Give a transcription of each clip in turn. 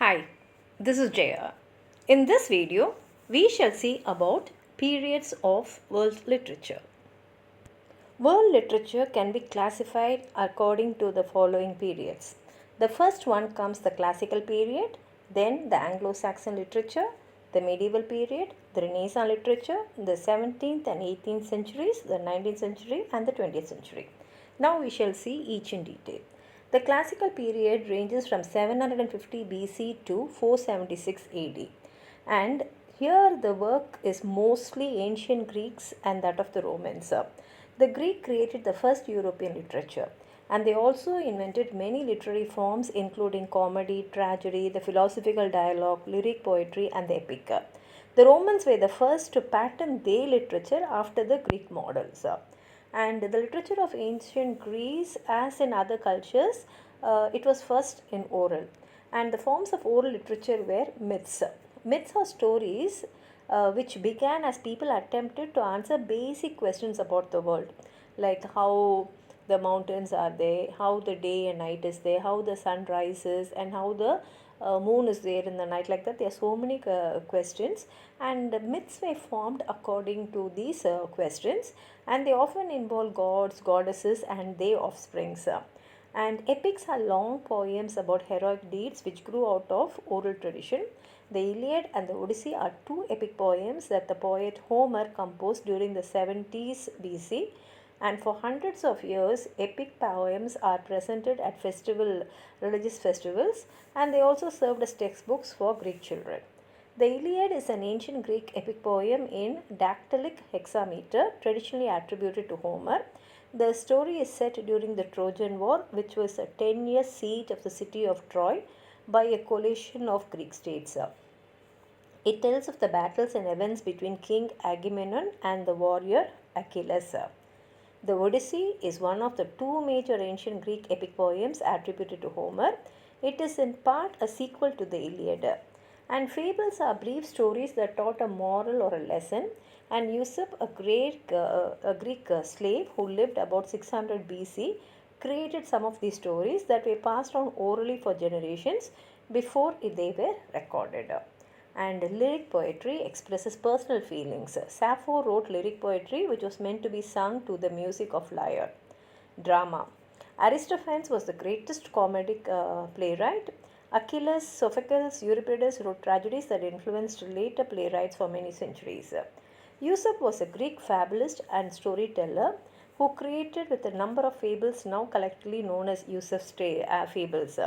Hi, this is Jaya. In this video, we shall see about periods of world literature. World literature can be classified according to the following periods. The first one comes the classical period, then the Anglo-Saxon literature, the medieval period, the Renaissance literature, the 17th and 18th centuries, the 19th century and the 20th century. Now we shall see each in detail. The classical period ranges from 750 BC to 476 AD, and here the work is mostly ancient Greeks and that of the Romans. The Greek created the first European literature, and they also invented many literary forms including comedy, tragedy, the philosophical dialogue, lyric poetry and the epic. The Romans were the first to pattern their literature after the Greek models. And the literature of ancient Greece, as in other cultures, it was first in oral. And the forms of oral literature were myths. Myths are stories which began as people attempted to answer basic questions about the world, like how the mountains are there, how the day and night is there, how the sun rises, and how the moon is there in the night. Like that, there are so many questions, and myths were formed according to these questions, and they often involve gods, goddesses, and their offsprings. And epics are long poems about heroic deeds which grew out of oral tradition. The Iliad and the Odyssey are two epic poems that the poet Homer composed during the 70s BC, and for hundreds of years epic poems are presented at religious festivals, and they also served as textbooks for Greek children. The Iliad is an ancient Greek epic poem in dactylic hexameter traditionally attributed to Homer. The story is set during the Trojan War, which was a 10-year siege of the city of Troy by a coalition of Greek states. It tells of the battles and events between King Agamemnon and the warrior Achilles. The Odyssey is one of the two major ancient Greek epic poems attributed to Homer. It is in part a sequel to the Iliad. And fables are brief stories that taught a moral or a lesson. And Aesop, a Greek slave who lived about 600 BC, created some of these stories that were passed on orally for generations before they were recorded. And lyric poetry expresses personal feelings. Sappho wrote lyric poetry which was meant to be sung to the music of lyre. Drama. Aristophanes was the greatest comedic playwright. Achilles, Sophocles, Euripides wrote tragedies that influenced later playwrights for many centuries. Aesop was a Greek fabulist and storyteller who created with a number of fables now collectively known as Aesop's fables.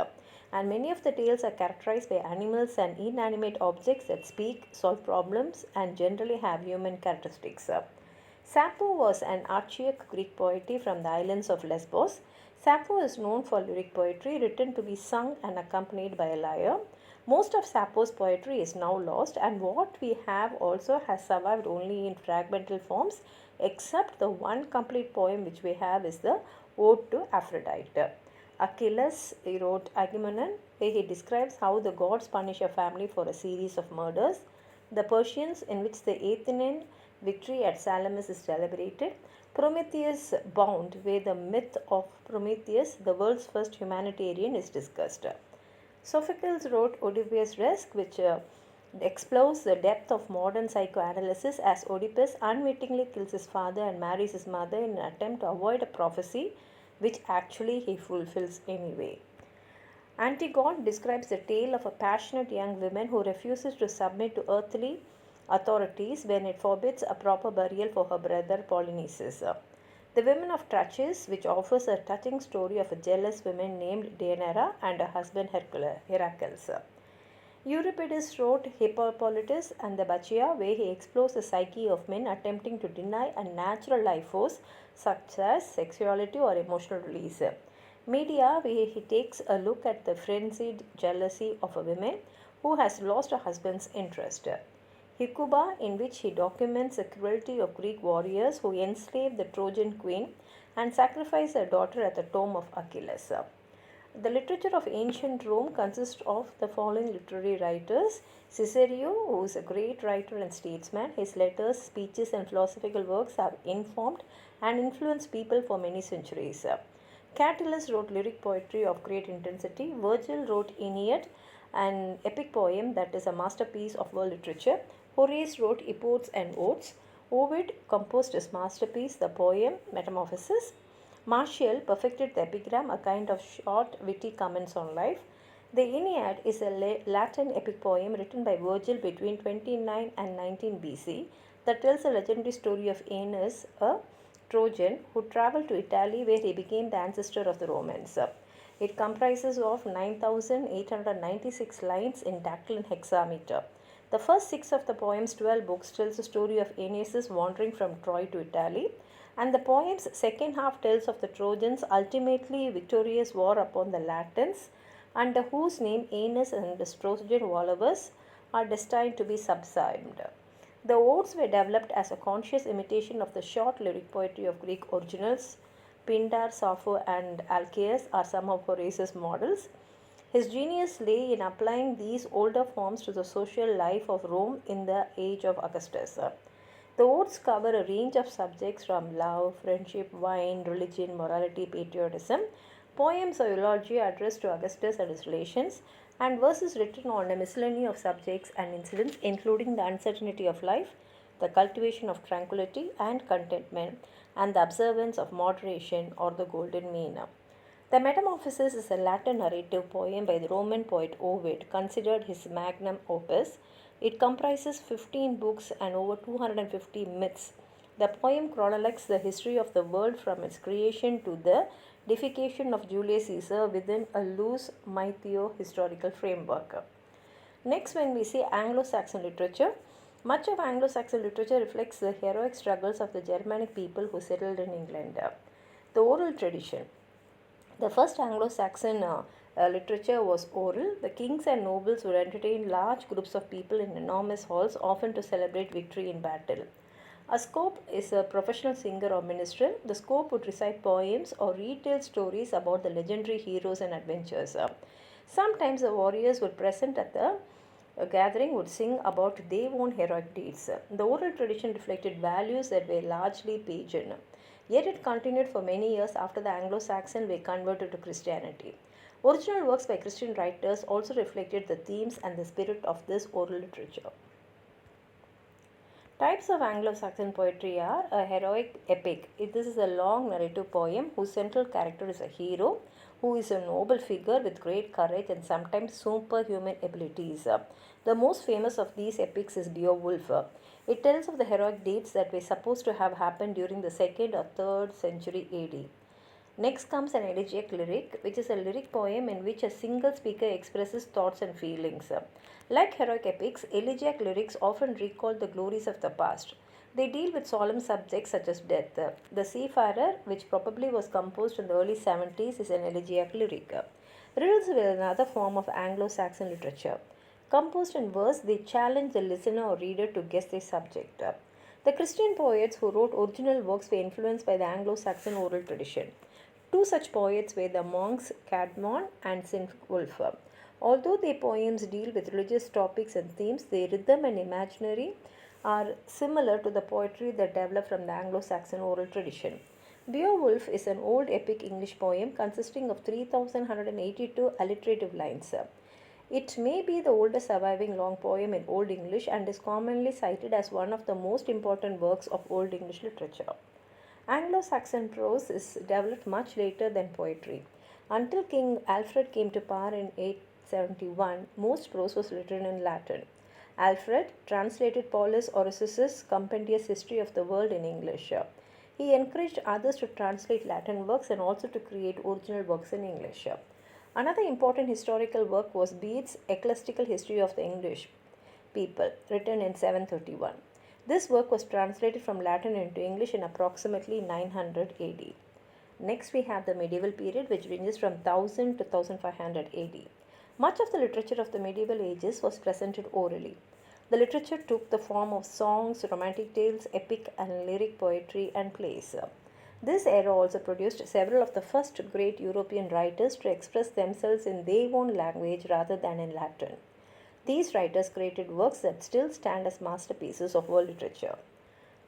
And many of the tales are characterized by animals and inanimate objects that speak, solve problems, and generally have human characteristics. Sappho was an archaic Greek poetry from the islands of Lesbos. Sappho is known for lyric poetry written to be sung and accompanied by a lyre. Most of Sappho's poetry is now lost, and what we have also has survived only in fragmental forms, except the one complete poem which we have is the Ode to Aphrodite. Achilles wrote Agamemnon, where he describes how the gods punish a family for a series of murders. The Persians, in which the Athenian victory at Salamis is celebrated. Prometheus Bound, where the myth of Prometheus, the world's first humanitarian, is discussed. Sophocles wrote Oedipus Rex, which explores the depth of modern psychoanalysis as Oedipus unwittingly kills his father and marries his mother in an attempt to avoid a prophecy which actually he fulfills anyway. Antigone describes the tale of a passionate young woman who refuses to submit to earthly authorities when it forbids a proper burial for her brother Polynices. The Women of Trachis, which offers a touching story of a jealous woman named Deianira and her husband Heracles. Euripides wrote Hippolytus and the Bacchia, where he explores the psyche of men attempting to deny a natural life force such as sexuality or emotional release. Medea, where he takes a look at the frenzied jealousy of a woman who has lost her husband's interest. Hecuba, in which he documents the cruelty of Greek warriors who enslaved the Trojan queen and sacrificed her daughter at the tomb of Achilles. The literature of ancient Rome consists of the following literary writers. Cicero, who is a great writer and statesman, his letters, speeches, and philosophical works have informed and influenced people for many centuries. Catullus wrote lyric poetry of great intensity. Virgil wrote Aeneid, an epic poem that is a masterpiece of world literature. Horace wrote Epodes and Odes. Ovid composed his masterpiece, the poem Metamorphoses. Martial perfected the epigram, a kind of short, witty comments on life. The Aeneid is a Latin epic poem written by Virgil between 29 and 19 BC that tells a legendary story of Aeneas, a Trojan who traveled to Italy where he became the ancestor of the Romans. It comprises of 9,896 lines in dactyl and hexameter. The first six of the poem's 12 books tells the story of Aeneas wandering from Troy to Italy, and the poem's second half tells of the Trojans' ultimately victorious war upon the Latins, under whose name Aeneas and his Trojan followers are destined to be subsumed. The odes were developed as a conscious imitation of the short lyric poetry of Greek originals. Pindar, Sappho, and Alcaeus are some of Horace's models. His genius lay in applying these older forms to the social life of Rome in the age of Augustus. The odes cover a range of subjects from love, friendship, wine, religion, morality, patriotism, poems of eulogy addressed to Augustus and his relations, and verses written on a miscellany of subjects and incidents, including the uncertainty of life, the cultivation of tranquility and contentment, and the observance of moderation or the golden mean. The Metamorphoses is a Latin narrative poem by the Roman poet Ovid, considered his magnum opus. It comprises 15 books and over 250 myths. The poem chronicles the history of the world from its creation to the deification of Julius Caesar within a loose mytho-historical framework. Next, when we see Anglo-Saxon literature, much of Anglo-Saxon literature reflects the heroic struggles of the Germanic people who settled in England. The oral tradition. The first Anglo-Saxon literature was oral. The kings and nobles would entertain large groups of people in enormous halls, often to celebrate victory in battle. A scope is a professional singer or minstrel. The scope would recite poems or retell stories about the legendary heroes and adventures. Sometimes the warriors would present at the gathering would sing about their own heroic deeds. The oral tradition reflected values that were largely pagan. Yet it continued for many years after the Anglo-Saxons were converted to Christianity. Original works by Christian writers also reflected the themes and the spirit of this oral literature. Types of Anglo-Saxon poetry are a heroic epic. This is a long narrative poem whose central character is a hero who is a noble figure with great courage and sometimes superhuman abilities. The most famous of these epics is Beowulf. It tells of the heroic deeds that were supposed to have happened during the 2nd or 3rd century AD. Next comes an elegiac lyric, which is a lyric poem in which a single speaker expresses thoughts and feelings. Like heroic epics, elegiac lyrics often recall the glories of the past. They deal with solemn subjects such as death. The Seafarer, which probably was composed in the early 70s, is an elegiac lyric. Riddles were another form of Anglo-Saxon literature. Composed in verse, they challenge the listener or reader to guess their subject. The Christian poets who wrote original works were influenced by the Anglo-Saxon oral tradition. Two such poets were the monks Cadmon and Sinwulf. Although their poems deal with religious topics and themes, their rhythm and imaginary are similar to the poetry that developed from the Anglo-Saxon oral tradition. Beowulf is an old epic English poem consisting of 3,182 alliterative lines. It may be the oldest surviving long poem in Old English and is commonly cited as one of the most important works of Old English literature. Anglo-Saxon prose is developed much later than poetry. Until King Alfred came to power in 871, most prose was written in Latin. Alfred translated Paulus Orosius's compendious history of the world in English. He encouraged others to translate Latin works and also to create original works in English. Another important historical work was Bede's Ecclesiastical History of the English People, written in 731. This work was translated from Latin into English in approximately 900 AD. Next, we have the medieval period, which ranges from 1000 to 1500 AD. Much of the literature of the medieval ages was presented orally. The literature took the form of songs, romantic tales, epic and lyric poetry, and plays. This era also produced several of the first great European writers to express themselves in their own language rather than in Latin. These writers created works that still stand as masterpieces of world literature.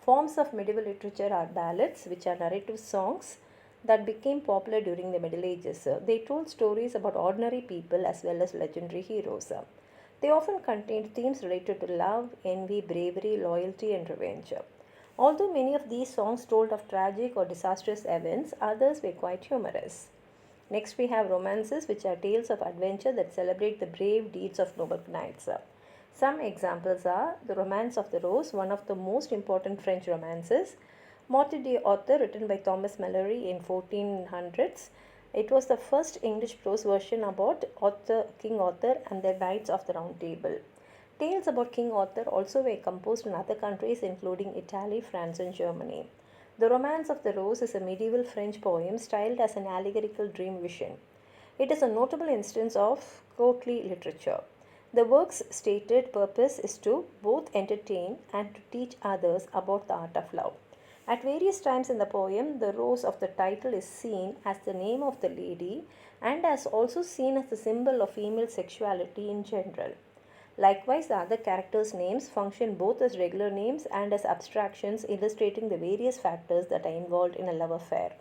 Forms of medieval literature are ballads, which are narrative songs that became popular during the Middle Ages. They told stories about ordinary people as well as legendary heroes. They often contained themes related to love, envy, bravery, loyalty, and revenge. Although many of these songs told of tragic or disastrous events, others were quite humorous. Next, we have romances, which are tales of adventure that celebrate the brave deeds of noble knights. Some examples are The Romance of the Rose, one of the most important French romances. Morte d'Arthur, written by Thomas Malory in 1400s. It was the first English prose version about King Arthur and the Knights of the Round Table. Tales about King Arthur also were composed in other countries including Italy, France, and Germany. The Romance of the Rose is a medieval French poem styled as an allegorical dream vision. It is a notable instance of courtly literature. The work's stated purpose is to both entertain and to teach others about the art of love. At various times in the poem, the rose of the title is seen as the name of the lady and as also seen as the symbol of female sexuality in general. Likewise, the other characters' names function both as regular names and as abstractions illustrating the various factors that are involved in a love affair.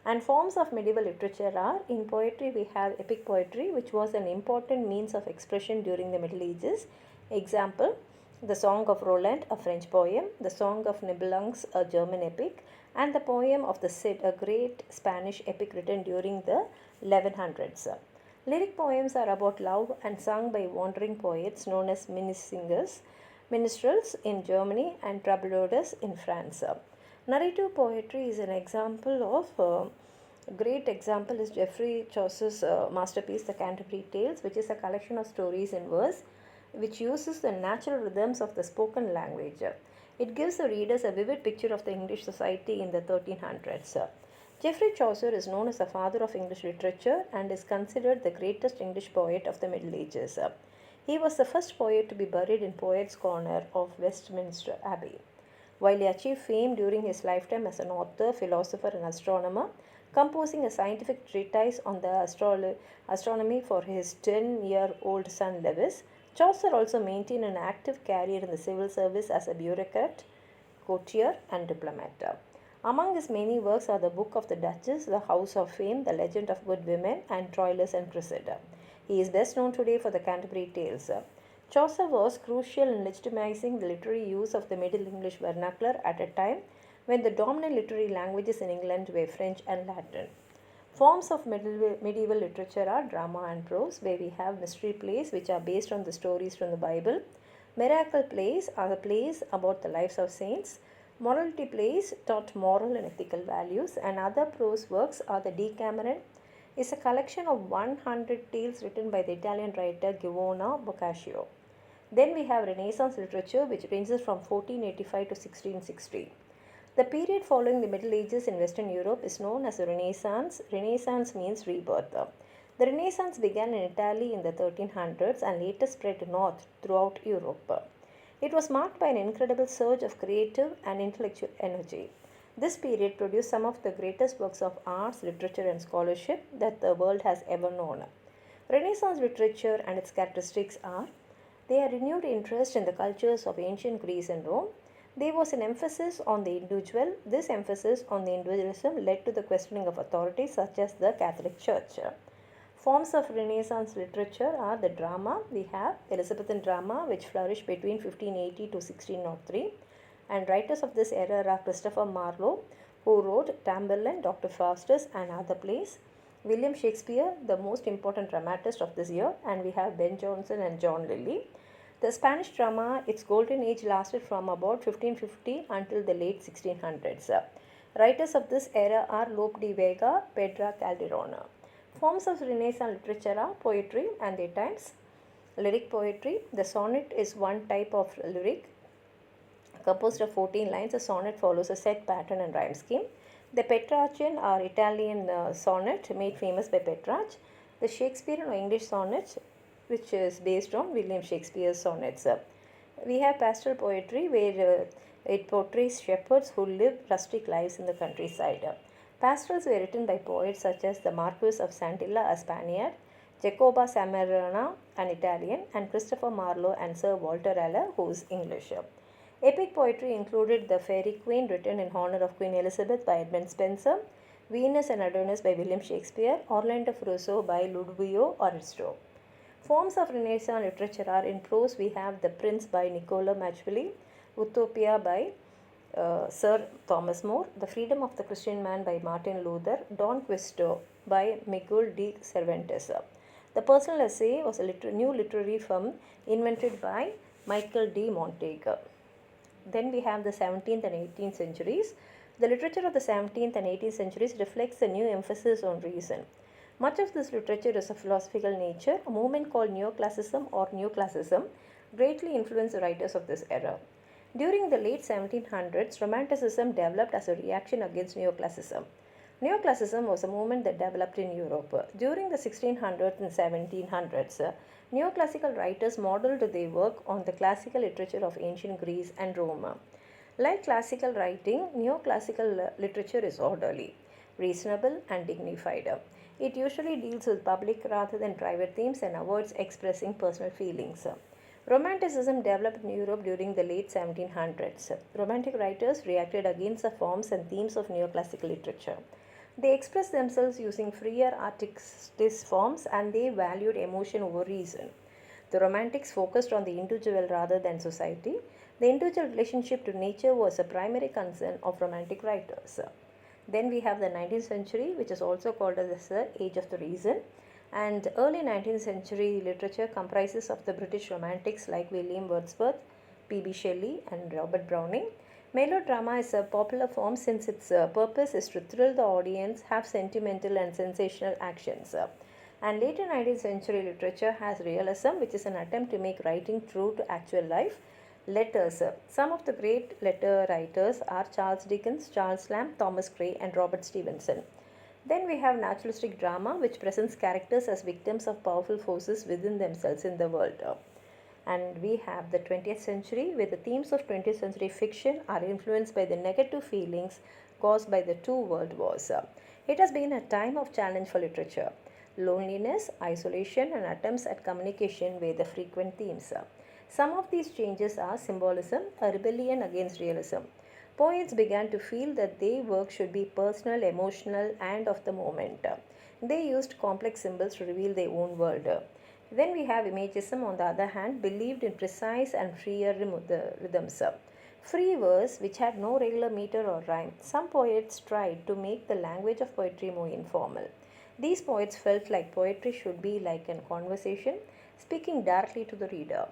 And forms of medieval literature are in poetry, we have epic poetry, which was an important means of expression during the Middle Ages. Example, the Song of Roland, a French poem, the Song of Nibelungs, a German epic, and the poem of the Cid, a great Spanish epic written during the 1100s. Lyric poems are about love and sung by wandering poets known as minstrels in Germany and troubadours in France. Narrative poetry is an example of a great example is Geoffrey Chaucer's masterpiece, The Canterbury Tales, which is a collection of stories in verse which uses the natural rhythms of the spoken language. It gives the readers a vivid picture of the English society in the 1300s. Geoffrey Chaucer is known as the father of English literature and is considered the greatest English poet of the Middle Ages. He was the first poet to be buried in Poets' Corner of Westminster Abbey. While he achieved fame during his lifetime as an author, philosopher, and astronomer, composing a scientific treatise on the astronomy for his 10-year-old son Lewis, Chaucer also maintained an active career in the civil service as a bureaucrat, courtier, and diplomat. Among his many works are the Book of the Duchess, The House of Fame, The Legend of Good Women, and Troilus and Cressida. He is best known today for the Canterbury Tales. Chaucer was crucial in legitimizing the literary use of the Middle English vernacular at a time when the dominant literary languages in England were French and Latin. Forms of medieval literature are drama and prose, where we have mystery plays which are based on the stories from the Bible. Miracle plays are the plays about the lives of saints. Morality plays taught moral and ethical values, and other prose works are the Decameron, is a collection of 100 tales written by the Italian writer Giovanni Boccaccio. Then we have Renaissance literature, which ranges from 1485 to 1660. The period following the Middle Ages in Western Europe is known as the Renaissance. Renaissance means rebirth. The Renaissance began in Italy in the 1300s and later spread north throughout Europe. It was marked by an incredible surge of creative and intellectual energy. This period produced some of the greatest works of arts, literature, and scholarship that the world has ever known. Renaissance literature and its characteristics are they are renewed interest in the cultures of ancient Greece and Rome. There was an emphasis on the individual. This emphasis on the individualism led to the questioning of authority such as the Catholic Church. Forms of Renaissance literature are the drama. We have Elizabethan drama, which flourished between 1580 to 1603, and writers of this era are Christopher Marlowe, who wrote Tamburlaine, Dr. Faustus, and other plays. William Shakespeare, the most important dramatist of this year, and we have Ben Jonson and John Lyly. The Spanish drama, its golden age lasted from about 1550 until the late 1600s. Writers of this era are Lope de Vega, Pedro Calderón. Forms of Renaissance literature are poetry and their types. Lyric poetry. The sonnet is one type of lyric composed of 14 lines. A sonnet follows a set pattern and rhyme scheme. The Petrarchan or Italian sonnet made famous by Petrarch. The Shakespearean or English sonnet, which is based on William Shakespeare's sonnets. We have pastoral poetry where it portrays shepherds who live rustic lives in the countryside. Pastorals were written by poets such as the Marquis of Santilla, a Spaniard, Jacoba Samarana, an Italian, and Christopher Marlowe and Sir Walter Raleigh, who is English. Epic poetry included The Fairy Queen, written in honor of Queen Elizabeth by Edmund Spenser, Venus and Adonis by William Shakespeare, Orlando Furioso by Ludovico Ariosto. Forms of Renaissance literature are: in prose we have The Prince by Niccolo Machiavelli, Utopia by Sir Thomas More, The Freedom of the Christian Man by Martin Luther, Don Quixote by Miguel de Cervantes. The Personal Essay was a new literary form invented by Michael de Montaigne. Then we have the 17th and 18th centuries. The literature of the 17th and 18th centuries reflects the new emphasis on reason. Much of this literature is of philosophical nature. A movement called neoclassicism or neoclassicism greatly influenced the writers of this era. During the late 1700s, Romanticism developed as a reaction against neoclassicism. Neoclassicism was a movement that developed in Europe. During the 1600s and 1700s, neoclassical writers modeled their work on the classical literature of ancient Greece and Rome. Like classical writing, neoclassical literature is orderly, reasonable, and dignified. It usually deals with public rather than private themes and avoids expressing personal feelings. Romanticism developed in Europe during the late 1700s. Romantic writers reacted against the forms and themes of neoclassical literature. They expressed themselves using freer artistic forms and they valued emotion over reason. The Romantics focused on the individual rather than society. The individual relationship to nature was a primary concern of Romantic writers. Then we have the 19th century, which is also called as the Age of the Reason. And early 19th century literature comprises of the British Romantics like William Wordsworth, P.B. Shelley, and Robert Browning. Melodrama is a popular form since its purpose is to thrill the audience, have sentimental and sensational actions. And later 19th century literature has realism, which is an attempt to make writing true to actual life. Letters. Some of the great letter writers are Charles Dickens, Charles Lamb, Thomas Gray, and Robert Stevenson. Then we have naturalistic drama, which presents characters as victims of powerful forces within themselves in the world. And we have the 20th century, where the themes of 20th century fiction are influenced by the negative feelings caused by the two world wars. It has been a time of challenge for literature. Loneliness, isolation, and attempts at communication were the frequent themes. Some of these changes are symbolism, a rebellion against realism. Poets began to feel that their work should be personal, emotional, and of the moment. They used complex symbols to reveal their own world. Then we have Imagism, on the other hand, believed in precise and freer rhythms. Free verse, which had no regular meter or rhyme. Some poets tried to make the language of poetry more informal. These poets felt like poetry should be like a conversation, speaking directly to the reader.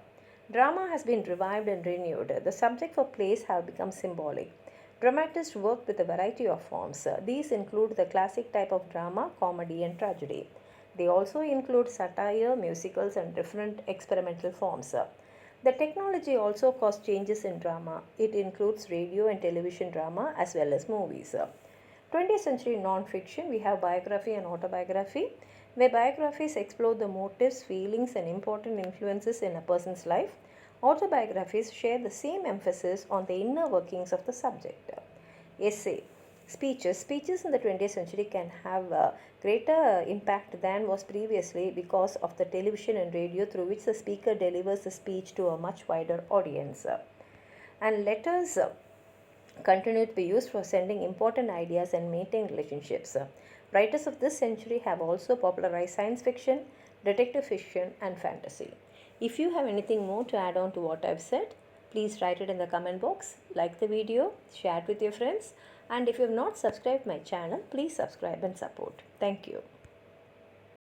Drama has been revived and renewed. The subject for plays have become symbolic. Dramatists worked with a variety of forms. These include the classic type of drama, comedy, and tragedy. They also include satire, musicals, and different experimental forms. The technology also caused changes in drama. It includes radio and television drama as well as movies. 20th century non-fiction, we have biography and autobiography, where biographies explore the motives, feelings, and important influences in a person's life. Autobiographies share the same emphasis on the inner workings of the subject. Essay. Speeches in the 20th century can have a greater impact than was previously because of the television and radio through which the speaker delivers the speech to a much wider audience. And letters continue to be used for sending important ideas and maintaining relationships. Writers of this century have also popularized science fiction, detective fiction, and fantasy. If you have anything more to add on to what I've said, please write it in the comment box, like the video, share it with your friends, and if you have not subscribed my channel, please subscribe and support. Thank you.